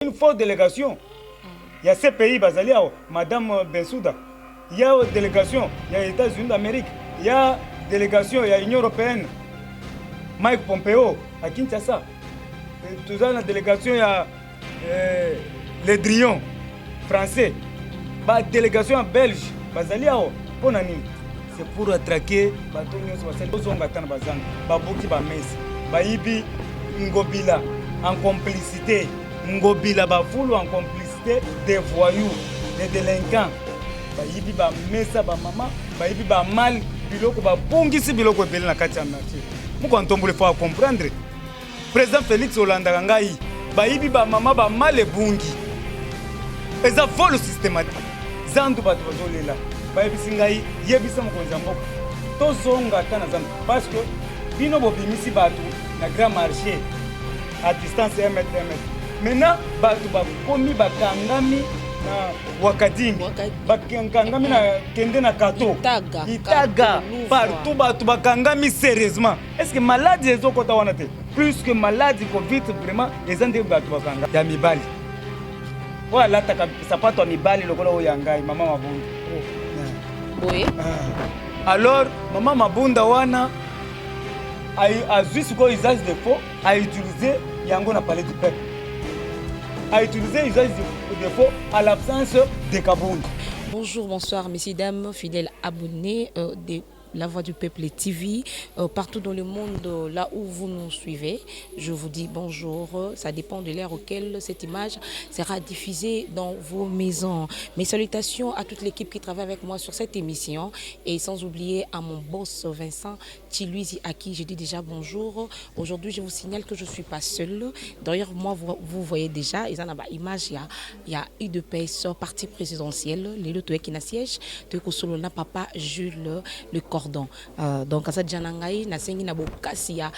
Une forte délégation. Il y a ces pays, Madame Bensouda. Il y a une délégation, il y a les États-Unis d'Amérique. Il y a une délégation, il y a l'Union européenne. Mike Pompeo à Kinshasa. Tout ça, la délégation, il y a les Drion français. La délégation belge, c'est pour attraquer Baïbi Ngobila en complicité. Ngobila Bafoulou en complicité des voyous, des délinquants. Baïbi ba mesa ba mama, baïbi ba mal biloko ba bongisi biloko ebele na kati ya marché. Muko ntombole faut comprendre. Président Félix Hollande ngai baïbi ba mama ba mal ebungi. Eza vol systématique. Zandu ba tozolela. Baïbi singai yebisa mokonza mboko. Tozonga tana zandu parce que bino bobimisi batu na grand marché à distance 1 mètre 1 mètre. Maintenant batu ba komi ba kangami na wakadingi bakangami na kende na kato itaga partout batu bakangami sérieusement. Est-ce que maladie ezokota wana te plus que maladie covid vraiment ezande batu bakanga ya mibali voilà taka sapato mibali lokola oyangai mama mabunda boye alors mama mabunda wana a juste quoi usage de faux a utilisé yango na palais du peuple a utilisé usage de faux à l'absence de Kabound. Bonjour, bonsoir, messieurs, dames, fidèles abonnés de La Voix du Peuple TV, partout dans le monde, là où vous nous suivez. Je vous dis bonjour. Ça dépend de l'heure auquel cette image sera diffusée dans vos maisons. Mes salutations à toute l'équipe qui travaille avec moi sur cette émission et sans oublier à mon boss Vincent Chiluizi à qui je dis déjà bonjour. Aujourd'hui, je vous signale que je ne suis pas seule. D'ailleurs, moi, vous voyez déjà, ils en ont image, il y a UDPS, parti présidentiel, les deux qui n'a siège, de Kosolona, papa Jules Le Cordon. Donc, à cette janangaï, na sengi na bokassia,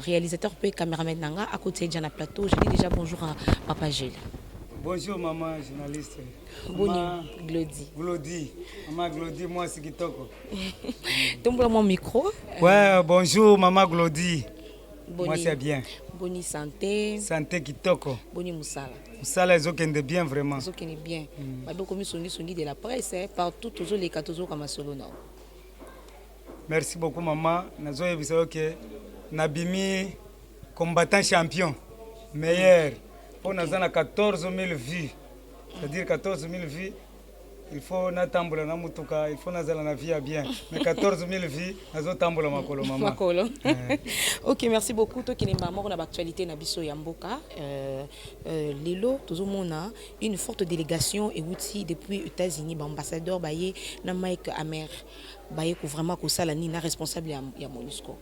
réalisateur pe caméraman nanga, à côté de Jana Plateau, je dis déjà bonjour à papa Jules. Bonjour maman journaliste. Bonjour Glody. Glody. Maman Glody, moi c'est Kitoko. Tombe mon micro. Ouais, bonjour maman Glody. Boni, moi c'est bien. Boni santé. Santé Kitoko. Boni Moussala. Moussala ils ont bien vraiment. Ils ont bien. Bah comme songi de la presse partout toujours les toujours comme solo non. Merci beaucoup maman. Nazo yebisa que nabimi combattant champion meilleur. On a 14 000 vues. C'est-à-dire 14 000 vues, il faut n'attendre na mutuka, il faut nazala na vie bien. Mais 14 000 vues, nazo tambola makolo maman. Makolo. OK, merci beaucoup. Toi qui n'es pas mort dans l'actualité na biso yamboka, lelo tozomona une forte délégation et outil depuis les États-Unis, ambassadeur baye na Mike Amer, baye ko vraiment ko sala ni na responsable ya MONUSCO.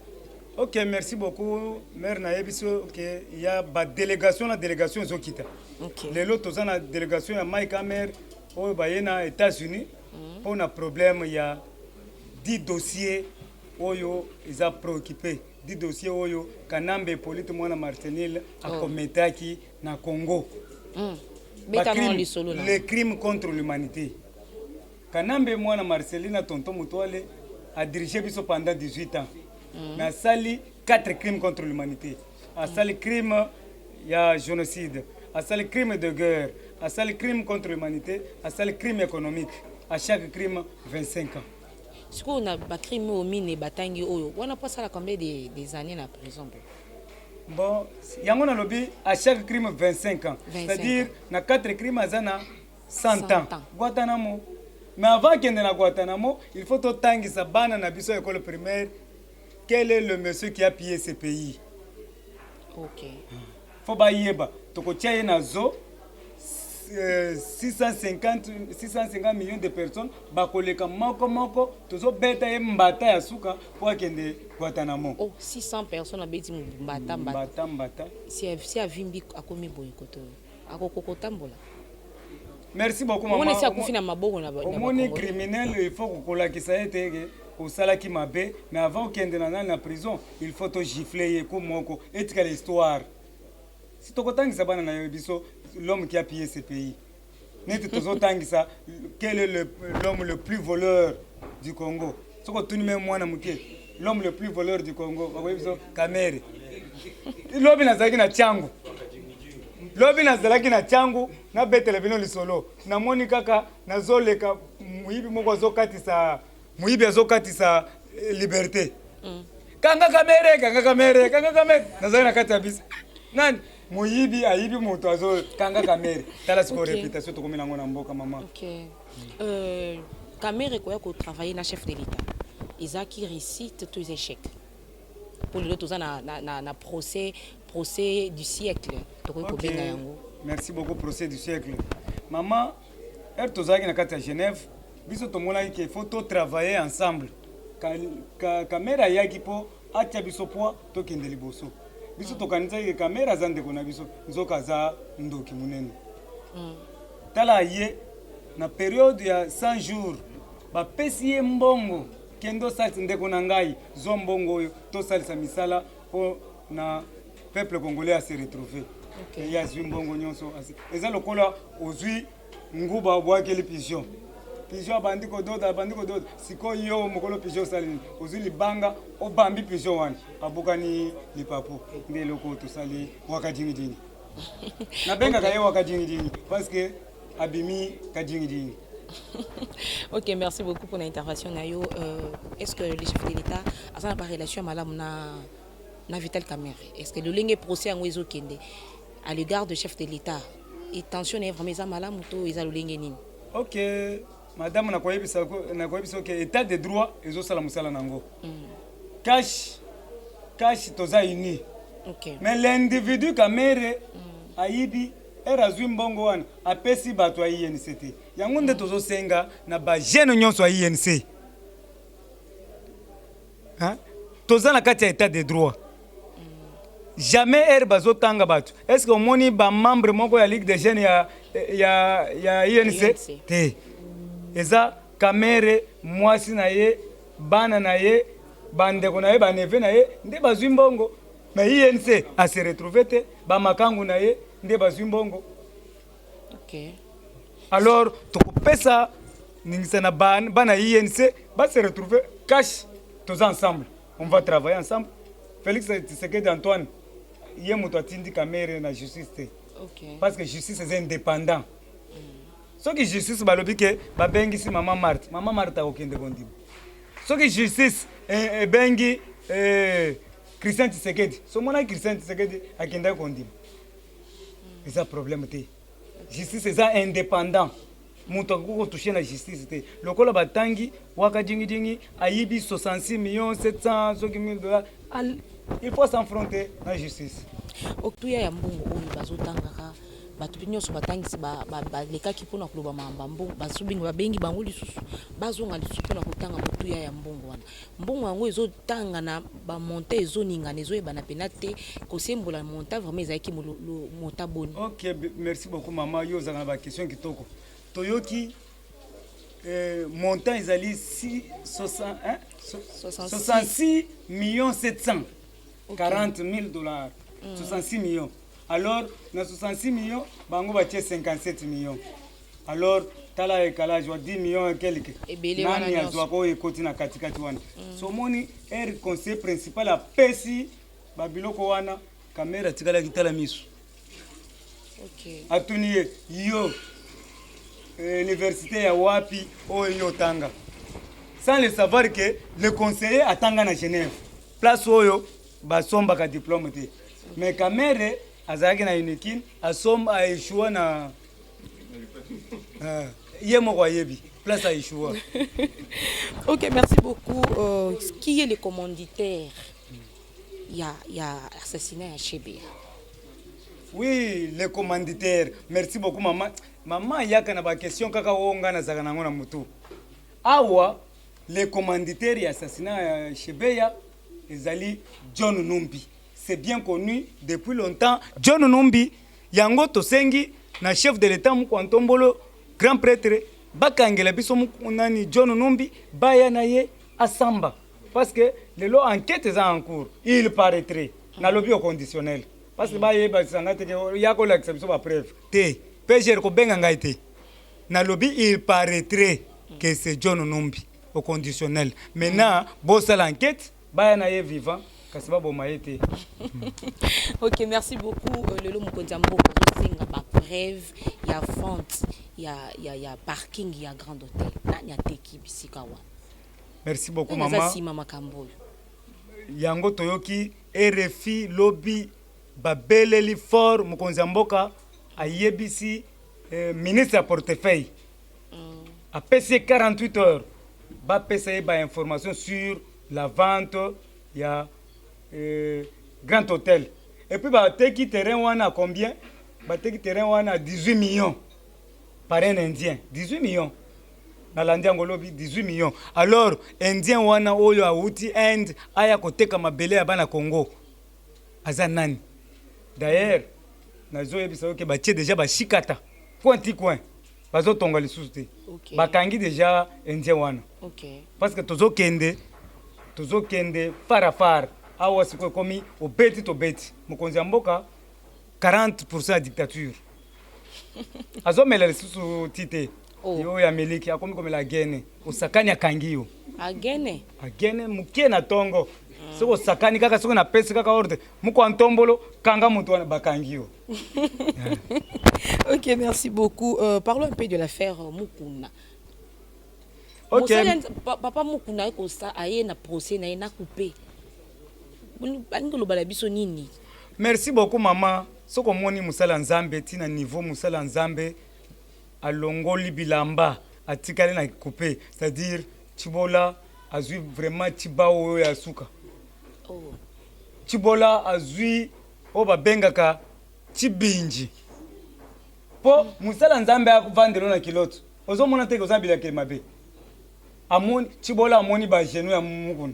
Ok, merci beaucoup. Mère Naebiso, ok, il y a une délégation, la délégation Zokita. Ok. Les autres, la délégation, Mike Amer, aux États-Unis. Pour un problème, il y a 10 dossiers où ils ont préoccupé. 10 dossiers où Kanambe, Polite, Mona Martinil, a commis na Congo. Les crimes contre l'humanité. Kanambe, Mona Marcelina, Tonton Moutouale, a dirigé pendant 18 ans. Mais sali 4 crimes contre l'humanité. À sali crime, il y a génocide. À sali crime de guerre. À sali crime contre l'humanité. À sali crime économique. À chaque crime, 25 ans. Ce qu'on a un crime au mine et batangi oyo, on a passé combien des années en prison? Bon, il y a un lobby à chaque crime 25 ans. C'est-à-dire, dans 4 crimes, il y a 100 ans. Guantanamo. Mais avant qu'il y ait Guantanamo, il faut autant que ça banne dans l'école primaire. Quel est le monsieur qui a pillé ce pays? Ok. Faut pas y aller. Tokotia nazo 650 millions de personnes. Bakoleka moko tozo beta ye mbata ya suka pour akende Guantanamo. Oh, 600 personnes a beti mbata. Si a vimbi akomi boykoto. Akokotambola. Merci beaucoup maman. On est à na maboko na ba. Mon criminel il faut kokola ki ça été au salaki mabe mais avant qu'il ait na prison il faut te gifler comme moko et quelle histoire si tu content que ça bana na biso l'homme qui a pillé ce pays net tozo tangisa quel est l'homme le plus voleur du Congo soko tuni même moi na muke l'homme le plus voleur du Congo wa biso Kamere l'homme na zaki na changu lobi nazalaki na changu na betele bino lisolo namoni kaka nazoleka muyibi moko azokatisa muyibi azokatisa liberté kanga kamere nazali na kati ya bisi nani muyibi ayibi moto azo kanga kamere tala siko réputation tokomi nango na mboka mama. OK. Kamere koya ko travailler na chef de l'État. Izaki réussite tous échecs. Pour le tout ça na procès du siècle. Okay. Merci beaucoup procès du siècle. Maman, elle tozaki na kati ya Genève, biso tomona qu'il faut tout travailler ensemble. Kamera yaki po atia biso po tokende liboso. Biso tokanisa ke kamera za ndeko na biso nzoka za ndoki munene. Tala ye na période ya 100 jours ba pesi ye mbongo kendo salisa ndeko na ngai zo mbongo oyo to salisa misala po na peuple congolais a se retrouver. Okay. Ya zwi mbongo nyonso eza lokola ozwi nguba bwakeli pigeon. Pigeon bandiko doda siko yo mokolo pigeon sali ozwi libanga obambi pigeon wana abukani lipapu nde loko to sali wakajingi na benga kaye wakajingi parce que abimi kajingi. OK, merci beaucoup pour l'intervention Nayo. Est-ce que le chef de l'État a ça pas relation malamu na Vital Kamerhe? Est-ce que le ligne procès en wezo kende à l'égard du chef de l'État et tension est vraiment ça malamu to eza le ligne nini? OK, madame na koyebisa que état de droit ezo sala musala nango. Cash toza uni. OK. Mais l'individu Kamerhe ayibi erazwi mbongo wana apesi bato ya INCT yango nde tozosenga na ba jeune nyonso ya INC toza na kati ya état de droit jamais bazotanga bato. Est-ce que omoni ba membre moko ya ligue des jeunes ya INC te eza Kamerhe mwasi na ye bana na ye bandeko na ye baneve na ye nde bazwi mbongo mais INC a se retrouver te ba makangu na ye nde bazwi mbongo. OK. Alors tokopesa ningisa na bana INC ba se retrouver cash tous ensemble on va travailler ensemble. Félix Tshisekedi Antoine ye moto atindi Kamerhe na justice te. OK. Parce que justice est indépendant. Soki justice balobi ke babengisi mama Martha okende kondiba. Soki justice bengi Christian Tshisekedi so mona Christian Tshisekedi akenda kondiba. C'est un problème te. Justice est indépendant. Muto ko toucher la justice te. Lokola batangi waka jingi ayibi 66 millions 700 000 dollars. Il faut s'affronter la justice. Okuya ya mbongo oyo bazotangaka bato nyonso batangisi lekaki mpona koloba mamba mbongo basubingi babengi bango lisusu bazonga lisusu mpona kotanga motuya ya mbongo wana mbongo yango ezotanga na bamonta ezoningana ezoyebana pena te kosembola monta vraiment ezalaki monta boni. OK, merci beaucoup maman yo ozala na baquestion kitoko toyoki montant ezali 66 millions 740 000 dollars. 66 millions. Alors, dans 66 millions, bango batie 57 millions. Alors, tala écalage wa 10 millions et quelques. Nani azwako ekoti na katikati wana. So moni conseil principal a pesi babiloko wana Kamerhe tikala kitala misu. OK. Atuniye yo université ya wapi oyo tanga. Sans le savoir que le conseiller atanga na Genève. Place oyo basomba ka diplôme te. Mais Kamerhe azalaki na unikin asomba aeshua na ye moko ayebi place aeshua. OK, merci beaucoup. Qui est le commanditaire? Il y a assassinat à Chebea. Oui, le commanditaire. Merci beaucoup maman. Maman yaka na ba question kaka wonga na zaka nango na mutu. Awa le commanditaire ya assassinat à Chebea ezali John Numbi. C'est bien connu depuis longtemps. John Numbi yango tosengi na chef de l'État Mukwantombolo grand prêtre bakangela biso nani John Numbi baya na ye asamba parce que le lo enquête est en cours. Il paraîtrait na lobby au conditionnel parce que baye ba sangate ke yako la biso ba preuve te PGR ko benga ngai te na lobby il paraîtrait que c'est John Numbi au conditionnel. Maintenant bossa l'enquête baya na ye vivant kasi baboma ye te. Ok, merci beaucoup. Lelo Mokonzambo, Singa, ba preuve, il y a vente, il y a parking, il y a grand hôtel. Nani a teki bisikawa. Merci beaucoup Nani maman. si mama Kamboyo. Yango toyoki RFI lobby babeleli fort Mokonzamboka ayebisi ministre à portefeuille. A PC 48 heures. Ba PC ba information sur la vente, il y a grand hôtel. Et puis ba teki terrain wana combien? Ba teki terrain wana 18 millions par un indien. 18 millions. Na landi ngolobi 18 millions. Alors indien wana oyo auti end aya koteka mabele ya bana Congo. Aza nani? D'ailleurs, nazo yebisa ke ba tie déjà ba shikata. Pointi coin. Bazo tonga lisusu te. Okay. Bakangi déjà indien wana. Ok. Parce que tozo kende fara awa siko komi obeti to beti. Mokonzi mboka 40% ya dictature. Azo mela lisusu tite. Oh. Yo ya miliki akomi komela gene. Osakani akangiyo. Agene. Agene mukie na tongo. Soko sakani kaka soko na pesi kaka orte. Muko antombolo kanga mutu wana bakangiyo. Ok, merci beaucoup. Parlons un peu de l'affaire Mukuna. Ok. Papa Mukuna eko sa aye na procès na ena coupé. Balingo lo balabiso nini? Merci beaucoup maman. Soko moni musala nzambe tina niveau musala nzambe alongoli bilamba atikali na coupé, c'est-à-dire Chibola azui vraiment Chibao ya suka. Oh. Chibola azui oba bengaka Chibinji. Po musala nzambe akuvandelo na kiloto. Ozo mona teke ozambila ke mabe. Amoni Chibola amoni ba genou ya Mukuna.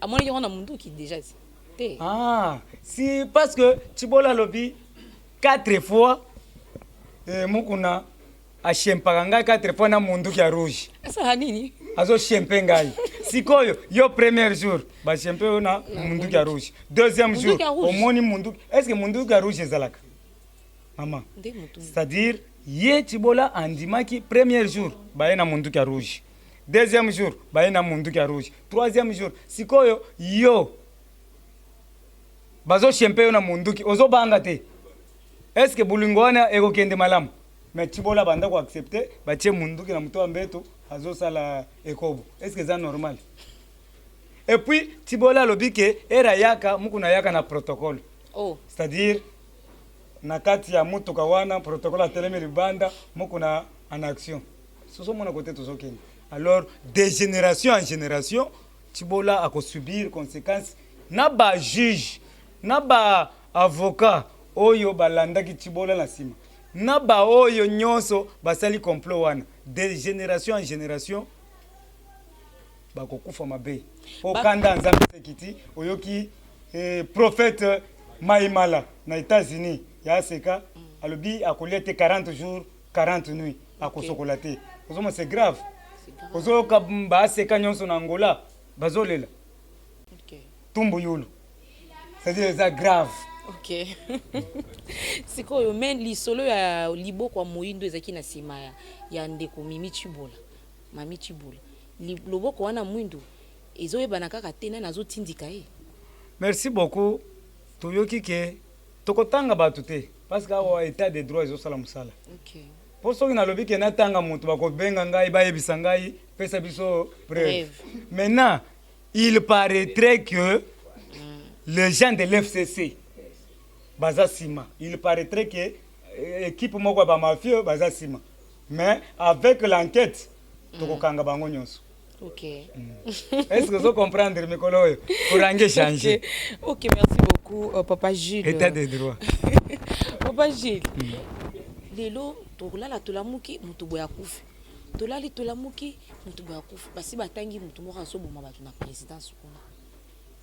Amoni yona mundu ki déjà te. Ah, si parce que Chibola lobi 4 fois Mukuna a shempaka ngai 4 fois na mundu ya rouge. Asa nini? Azo shempe ngai. Sikoyo yo premier jour ba shempe na mundu ya rouge. Deuxième jour omoni mundu. Est-ce que mundu ya rouge ezalaka? Maman. C'est-à-dire ye Chibola andimaki premier jour ba na mundu ya rouge. Deuxième jour ba na mundu ya rouge. Troisième jour sikoyo yo bazo shempe na mundu ki ozo banga te. Est-ce que bulingwana ego kende malamu? Mais Chibola banda ko accepter ba tie munduki na muto ambeto azo sala ekobo. Est-ce que c'est normal? Et puis Chibola lobike era yaka Mukuna yaka na protocole. Oh. C'est-à-dire na kati ya mutu kawana protocole a telemeli banda Mukuna en action. Soso mona côté tozo kende. Alors de génération en génération Chibola a ko subir conséquences na ba juge na ba avocat oyo balandaki Chibola na sima na ba oyo nyonso basali complot wana de génération en génération bakokufa mabe okanda nzambe sekiti oyoki prophète Maïmala na États-Unis ya seka alobi akolete 40 jours 40 nuits akosokola te ozomo c'est grave ozoka ba seka nyonso na Angola bazolela Ok. tumbu yulu c'est-à-dire c'est grave. Ok. Sikoyo men lisolo ya liboko wa moyindo ezaki na sima ya ndeko Mimi Chibola. Mami Chibola. Loboko wana mwindo ezoyebana kaka te na nazotindika ye. Merci beaucoup. Toyoki ke tokotanga batu te parce que awa état de droit ezosala musala. Ok. Po soki nalobi ke natanga mutu bakobenga ngai bayebisa ngai pesa biso preuve. Maintenant, il paraîtrait que les gens de l'FCC Bazasima, il paraîtrait que l'équipe moko ba mafia Bazasima. Mais avec l'enquête, tokokanga bango nyonso. Ok. Est-ce que vous comprenez mes collègues pour changer? Ok, merci beaucoup Papa Gilles. État de droit. Papa Gilles. Lelo tolala tolamuki mutu boya kufi. Tolali tolamuki mutu boya kufi. Basi batangi mutu moko azoboma batu na présidence kuna.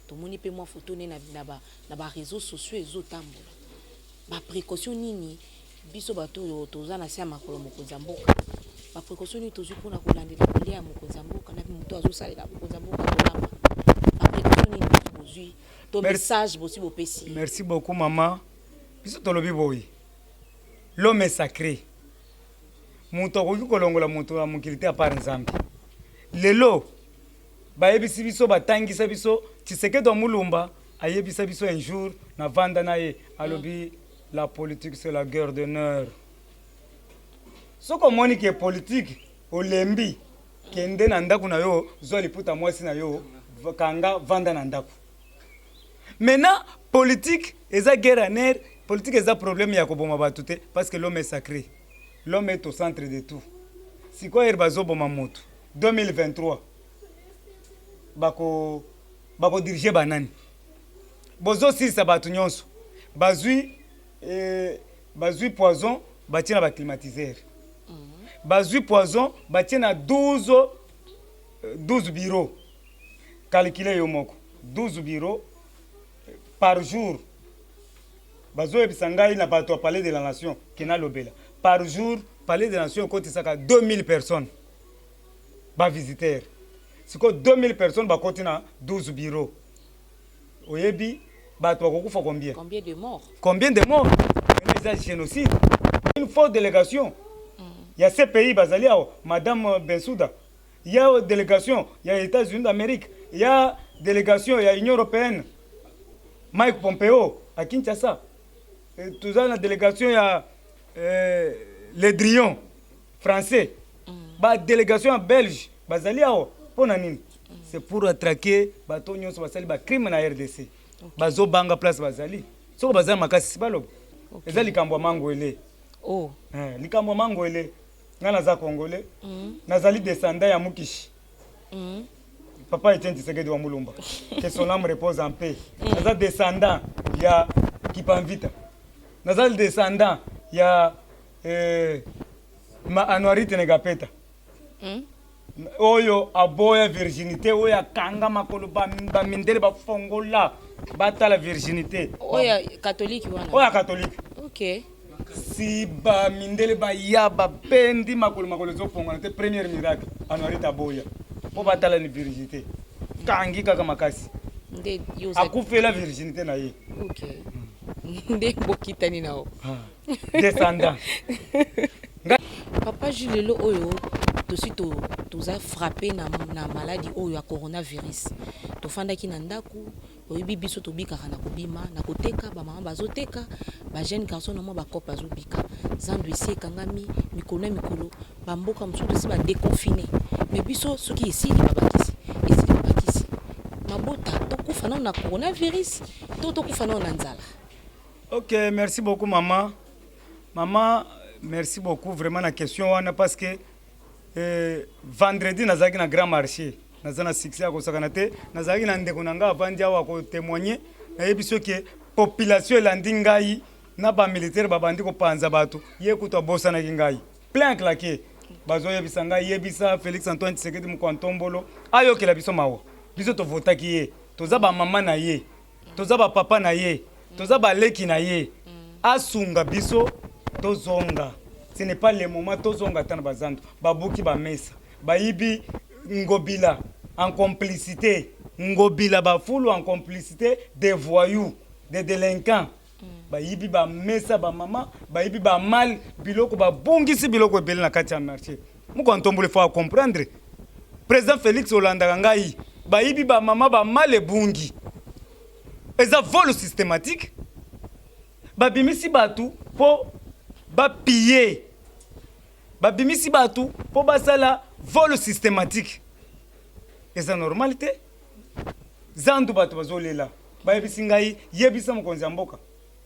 Tomoni pe moi photo ne na ba réseaux sociaux ezotambola. Ba précaution nini biso bato toza na sia makolo Mokonzi mboka. Ba précaution ni tozu pona kolandela kolia ya Mokonzi mboka na mutu azosalela Mokonzi mboka tolamba. Ba précaution nini bozui to message bosi bopesi. Merci beaucoup maman. Biso tolobi boyi. L'homme est sacré. Mutu akoki kolongola mutu ya mokili te à part Nzambe. Lelo bayebisi biso batangisa biso Tshisekedi wa Mulumba ayebisa biso un jour na vanda na ye alobi la politique c'est la guerre d'honneur. Soko moni ke politique olembi kende na ndaku na yo zo liputa mwasi na yo kanga vanda na ndaku. Maintenant politique eza guerre en air, politique eza problème ya koboma batu te parce que l'homme est sacré. L'homme est au centre de tout. Si quoi er bazo boma moto 2023 bako diriger banani. Bozo si sa batu nyonso. Bazui poison batina ba climatiseur. Bazui poison batina 12 bureaux. Calculer yo moko. 12 bureaux par jour. Bazo ebisangai na bato palais de la nation kena lobela. Par jour, palais de la nation côté saka 2000 personnes. Ba visiteurs. Si quoi 2000 personnes ba côté na 12 bureaux. Oyebi bato bakokufa combien? Combien de morts? Combien de morts? C'est génocide. Une forte délégation. Il y a ces pays bazali Madame Bensouda. Il y a une délégation, il y a les États-Unis d'Amérique, il y a une délégation, il y a l'Union européenne. Mike Pompeo à Kinshasa. Tout ça, la délégation, il y a les Drions français. La délégation belge, bazali c'est pour attraquer bateau nyonso basali ba crime na RDC. Bazo banga place bazali. Soko bazali makasi balobo. Eza likambo mangwele. Oh. Likambo mangwele. Nga naza congolais. Nazali descendant ya Mukishi. Papa Etienne Tshisekedi wa Mulumba. Que son âme repose en paix. Naza descendant ya Kipamvita. Naza descendant ya Anuarite Negapeta. Oyo aboya virginité oya kanga makolo ba mindele ba fongola bata la virginité. Oya catholique wana. Oya catholique. OK. Si ba mindele ba ya ba pendi makolo zo fongola te premier miracle Anuarite aboya. Po bata la virginité. Kangi kaka makasi. Nde yosa. Akufela virginité na ye. OK. Nde bokitani nao. Descendant. Papa Julelo oyo tous a frappé na maladie oyo ya coronavirus. To fanda ki na ndaku oyibi biso to bika na kobima na koteka ba mama bazoteka ba jeune garçon na mo ba kopa zobika zandu esi kangami mikolo ba mboka msudu si ba déconfiné mais biso soki esili babakisi mabota to kufa na coronavirus to kufa na nzala. OK, merci beaucoup maman. Maman, merci beaucoup vraiment la question wana parce que vendredi nazaki na grand marché nazana succès ko sakana te nazaki na ndeko nanga avandi awa ko témoigner na yebiso ke population elandi ngai na ba militaire babandi ko panza bato ye kutwa bosa na ngai plein claqué bazo yebisa ngai yebisa Félix Antoine Tshisekedi Mkwantombolo ayo ke la biso mawa biso to vota ki ye toza ba mama na ye toza ba papa na ye toza ba leki na ye asunga biso tozonga. Ce n'est pas le moment tozonga tana bazando babuki ba mesa baibi ngobila en complicité ngobila bafulu en complicité des voyous des délinquants baibi ba mesa ba mama baibi ba mal biloko ba bongisi biloko ebele na kati ya marché muko ntombole faut comprendre président Félix Hollande ngai baibi ba mama ba mal ebungi eza vol systématique babimisi batu po ba piller babimisi batu po basala vol systématique eza normalité zandu batu bazolela bayebisi ngai yebisa mokonzi ya mboka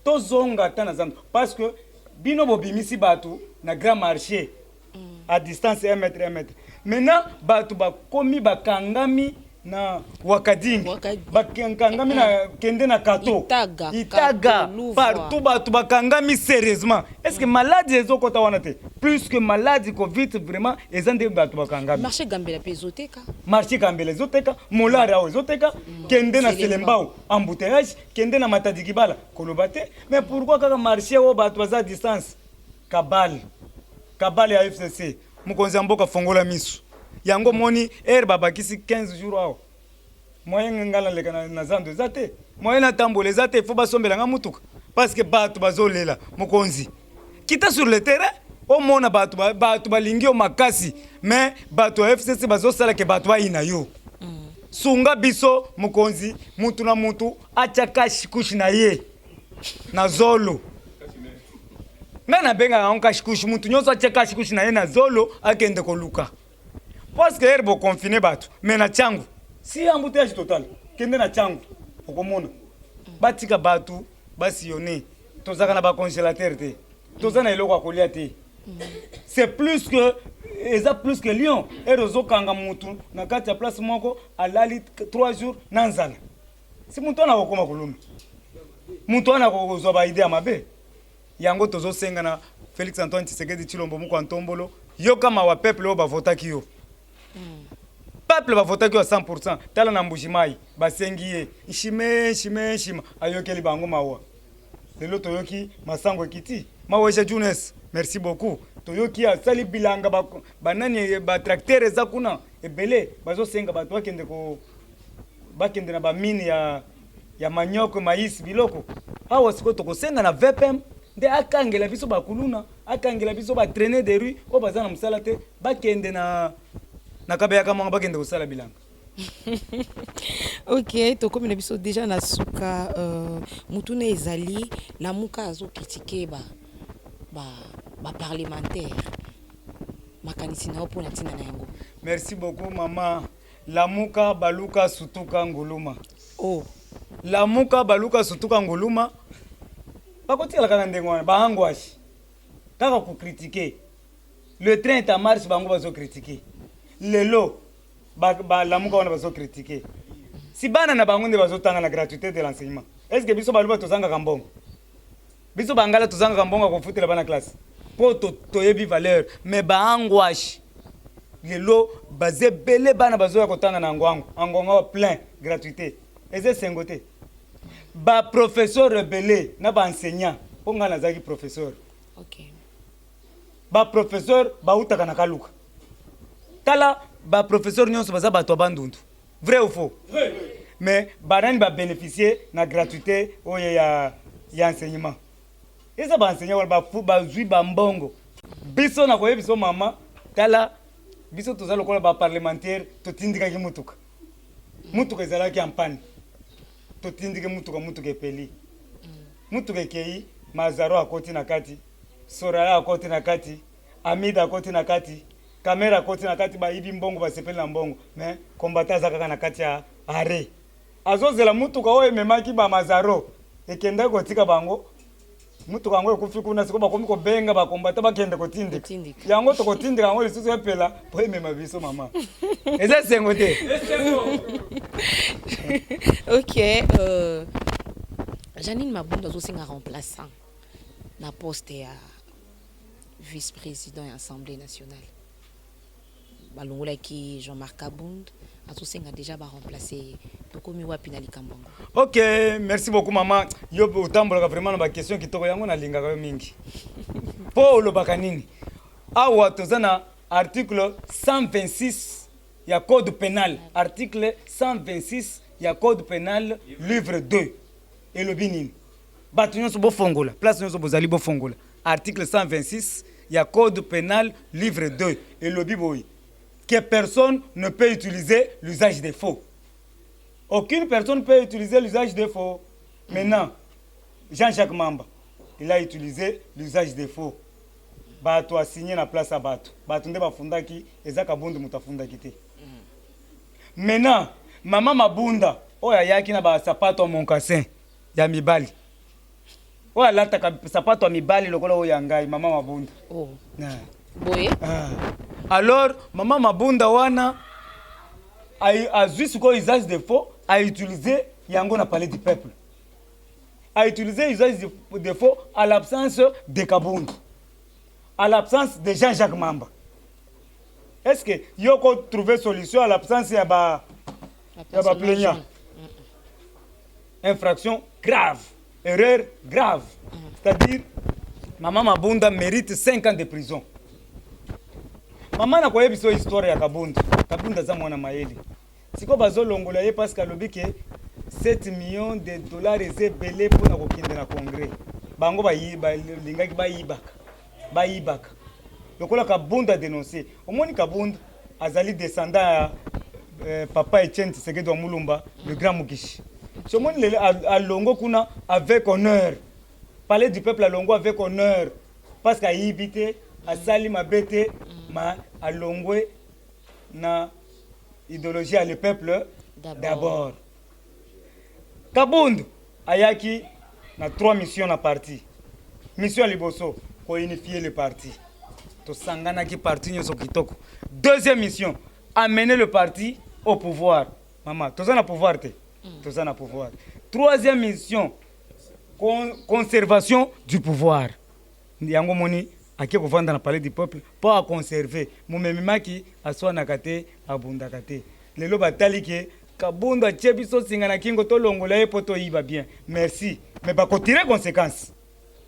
tozonga ta na zandu parce que bino bobimisi batu na grand marché à distance 1 mètre maintenant batu bakomi bakangami na wakadingi bakangami na kende na kato itaga partout batu bakangami sérieusement est-ce que maladie ezokota wana te plus que maladie covid vraiment ezande batu bakangami marché gambela pezoteka marché gambela ezoteka molari awo ezoteka kende na selembao embouteillage kende na matadikibala koloba te mais pourquoi kaka marché o batu baza distance kabale ya FCC mukonzi mboka fongola misu yango moni babakisi 15 jours awo moyen ngala leka na zando zate moyen na tambole zate faut basombela nga mutuka parce que batu bazolela mukonzi kita sur le terrain au mona batu balingi o makasi mais batu FCC bazosala ke batu ina yo sunga biso mukonzi mutu na mutu acha kashikushi na ye na zolo nga na benga nga kashikushi mutu nyonso acha kashikushi na ye na zolo akende koluka parce que herbo confiner batu mais na changu si embouteillage total kende na changu okomona batika batu basillonner tozaka na ba congélateur te toza na eloko akolia te c'est plus que lion erozokanga mutu na kati ya place moko alali 3 jours na nzala si mutu ana kokoma koluma mutu ana kozwa baide ya mabe yango tozosenga na Félix Antoine Tshisekedi Tshilombo muko Antombolo yo kama wa peuple oyo bavotaki yo peuple bavotaki yo 100% tala na Mbujimai basengi ye shima ayokeli bango mawa lelo toyoki masango ekiti maweja Junes merci beaucoup toyoki asali bilanga banani ba tracteur eza kuna ebele bazosenga bato bakende na bamine ya manyoko maïs biloko awa siko tokosenga na VPM nde akangela biso bakuluna akangela biso ba traîner de rue o baza na musala te bakende na kabeya kama bakende kosala bilanga. Ok, tokomi na biso déjà na suka mutuna ezali lamuka azo critiquer ba parlementaire makanisi na opona tina na yango. Merci beaucoup maman. Lamuka baluka sutuka nguluma. Oh. Lamuka baluka sutuka nguluma. Bakotika kana ndengo wana bahangwashi. Kaka ku critiquer. Le 30 mars bango bazo critiquer. Lelo ba lamuka wana bazo critiquer. Si bana na bango nde bazo tanga la gratuité de l'enseignement. Est-ce que biso baluba tozanga kambongo? Biso bangala tozanga kambongo ko futela bana classe. Po toyebi valeur mais bahangwashi. Lelo bazé belé bana bazo ya kotanga na ngongo plein gratuité. Eze sengote. Ba professeur rebelle na ba enseignant ponga na zaki professeur. OK. Ba professeur ba utaka na kaluka. Tala ba professeur nyonso baza bato bandundu. Vrai ou faux? Vrai. Mais banani ba bénéficier na gratuité oye ya enseignement. Eza ba enseignant wala ba zui ba mbongo. Biso na koyebiso mama tala biso toza lokola ba parlementaire totindika ki mutuka. Mutuka ezalaki en panne. Totindike mutuka epeli. Mutuka ekei Mazaro akoti na kati, Soraya akoti na kati, Amida akoti na kati, Kamera akoti na kati ba ibi mbongo ba sepeli na mbongo, mais combattant zaka na kati ya are. Azozela mutuka oyo memaki ba Mazaro ekenda kotika bango. Mutuka ngo ekufi kuna siko ba komiko benga ba combattant bakende kotindika. Yango to kotindika ngo lisusu epela po emema biso mama. Eza sengote. Ok, Janine Mabunda aussi un remplaçant na poste ya vice-président de l'Assemblée nationale. Balongola ki Jean-Marc Abound a déjà remplacé Tokomi Wapi na Likambango. Ok, merci beaucoup maman. Yo utambola vraiment na ba question ki toko yango na linga ka mingi. Po lo bakanini. Awa tozana article 126 ya code pénal, article 126 ya code pénal livre 2 et le binini batu nyonso bofongola place nyonso bozali bofongola article 126 ya code pénal livre 2 et le biboyi que personne ne peut utiliser l'usage des faux. Aucune personne peut utiliser l'usage des faux. Maintenant Jean-Jacques Mamba il a utilisé l'usage des faux. Batu a signé na place à batu nde bafundaki ezaka bundu mutafundaki te. Maintenant Mama Mabunda oya yaki na ba sapato ya moncassin ya mibali. Oya lata ka sapato ya mibali lokola oya ngai Mama Mabunda. Oh. Na. Boye. Alors Mama Mabunda wana a juste quoi usage de faux a utilisé yango na palais du peuple. A utilisé usage de faux à l'absence de Kabunda. À l'absence de Jean-Jacques Mamba. Est-ce que yoko trouver solution à l'absence ya ba plaignant? Infraction grave, erreur grave. C'est-à-dire, Maman Mabunda mérite 5 ans de prison. Maman na koyebi so histoire ya Kabunda. Kabunda za mwana maeli. Siko bazo longola ye parce que lobike 7 millions de dollars ezebele pour na kokinde na congrès. Bango lingaki bayibaka. Lokola Kabunda dénoncé. Omoni Kabunda azali descendant Papa Etienne Tshisekedi Mulumba, le grand Mukishi. Ce monde à Longo Kuna avec honneur. Parler du peuple à Longo avec honneur. Parce qu'à Ibité, à Salim Abete, à Longo, na idéologie à le peuple d'abord. Kabund, Ayaki, na 3 missions na parti. Mission à Liboso, pour unifier le parti. To sangana ki parti nyoso kitoko. Deuxième mission, amener le parti au pouvoir. Maman, tous en a pouvoir te. Tous en a pouvoir. Troisième mission, conservation du pouvoir. Yango moni ake kovanda na palais du peuple pour à conserver. Mumemimaki aswa nakate abundakate. Lelo batali ke kabunda chebiso singa na kingo to longola e poto iba bien. Merci. Mais ba ko tirer conséquences.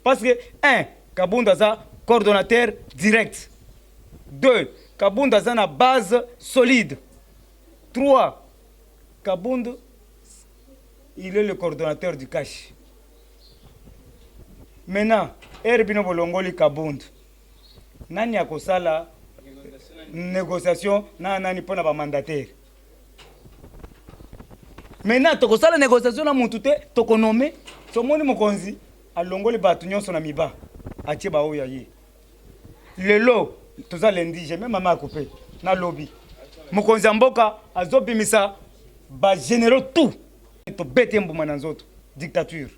Parce que 1 kabunda za coordonnateur direct. 2 kabunda za na base solide. 3 kabunda il est le coordonnateur du cash. Maintenant, Herbino Bolongoli Kabund. Nani akosala négociation na nani pona ba mandataire. Maintenant, tokosala négociation na mutute tokonome somoni mokonzi alongoli batu nyonso na miba. Atie ba oya ye. Lelo toza lundi, j'ai même mama coupé na lobby. Mokonzi mboka azobimisa ba généraux tout. To bete mbuma na nzoto dictature.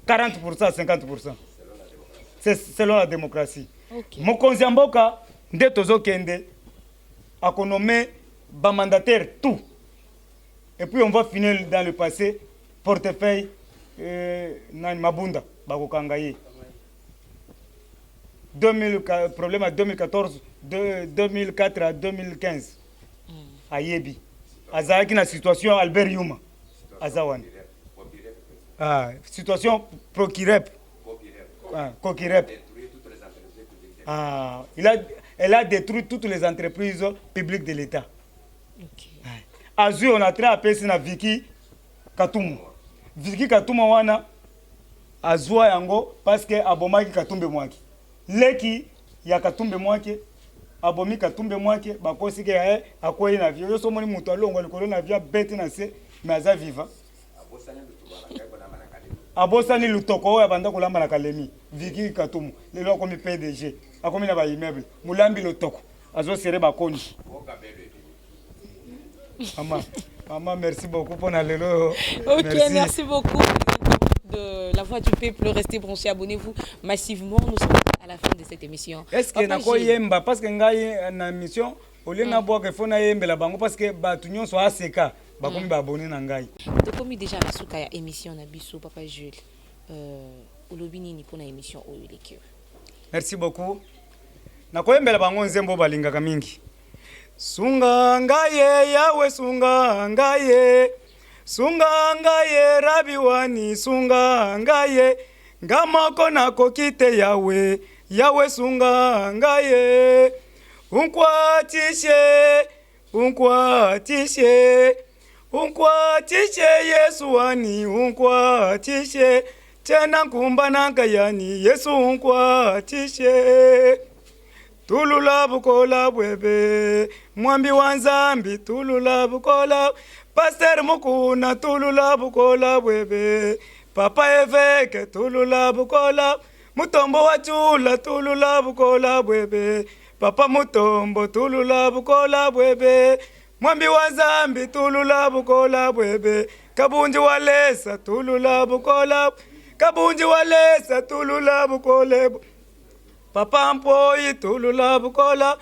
40%, 50%. C'est selon la démocratie. Okay. Mokonzi mboka nde tozokende akonome ba mandataire tout. Et puis on va finir dans le passé portefeuille nani mabunda bakokanga ye. Problème à 2014 de 2004 à 2015. Ayebi. Azaki na situation Albert Yuma. Azawani. Situation Prokirep. Kokirep. Elle a détruit toutes les entreprises publiques de l'État. Okay. Azu on a très appelé na Viki Katumba. Viki Katumba wana azua yango parce que abomaki Katumbe mwaki. Leki ya Katumbe mwaki abomi Katumbe mwaki bakosi ke akoyi na vio. Yo so moni muto alongo likolo na via bête na se mais aza viva. Abosani lutoko oyo abanda kolamba na Kalemi. Viki Katumu lelo akomi PDG akomi na ba immeuble mulambi lutoko azo sere bakoni. Maman, merci beaucoup pour la lelo. Ok, merci beaucoup de la voix du peuple. Restez branchés, abonnez-vous massivement. Nous sommes à la fin de cette émission. Est-ce que nako yemba parce que ngai na mission olenga boka il faut na yembela bango parce que batu nyonso aseka bakomi ba abonné na ngai. To komi déjà na suka ya émission na biso papa Jules. Olobi nini pour na émission oyo lekio. Merci beaucoup. Nako yembela bango nzembo balingaka mingi. Sunga ngaye yawe sunga ngaye. Sunga ngaye rabiwani sunga ngaye. Ngamako nako kite yawe. Yawe sunga ngaye. Unkwatishe. Unkwatishe. Unkwatishe Yesu wani. Unkwatishe. Tena kumbana kayani. Yesu unkwatishe. Tulula bukola bwebe. Mwambi wanzambi tulula bukola. Pasteur Mukuna tulula bukola bwebe. Papa Eveke tulula bukola. Mutombo wachula tulula bukola bwebe. Papa Mutombo tulula bukola bwebe. Mwambi wanzambi tulula bukola bwebe. Kabunji walesa tulula bukola. Kabunji walesa tulula bukola. Papa mpoi tulula bukola.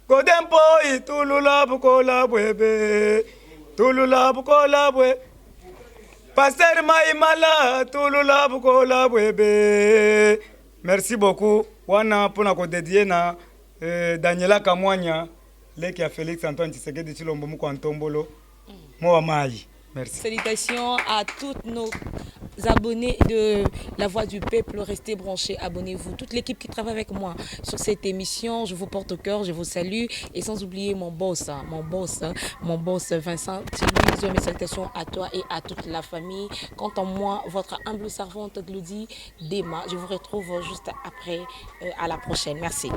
Gode mpoi tulula bukola bwebe. Tulula bukola bwe. Pasteur Maïmala tulula bukola bwebe. Merci beaucoup. Wana pona ko dédier na Daniela Kamwanya leki ya Félix Antoine Tshisekedi Tshilombo muko Antombolo. Moi mai. Merci. Salutations à tous nos abonnés de La Voix du Peuple. Restez branchés, abonnez-vous. Toute l'équipe qui travaille avec moi sur cette émission, je vous porte au cœur, je vous salue. Et sans oublier mon boss Vincent Thilouise. Mes salutations à toi et à toute la famille. Quant à moi, votre humble servante Glody Dema. Je vous retrouve juste après. À la prochaine. Merci.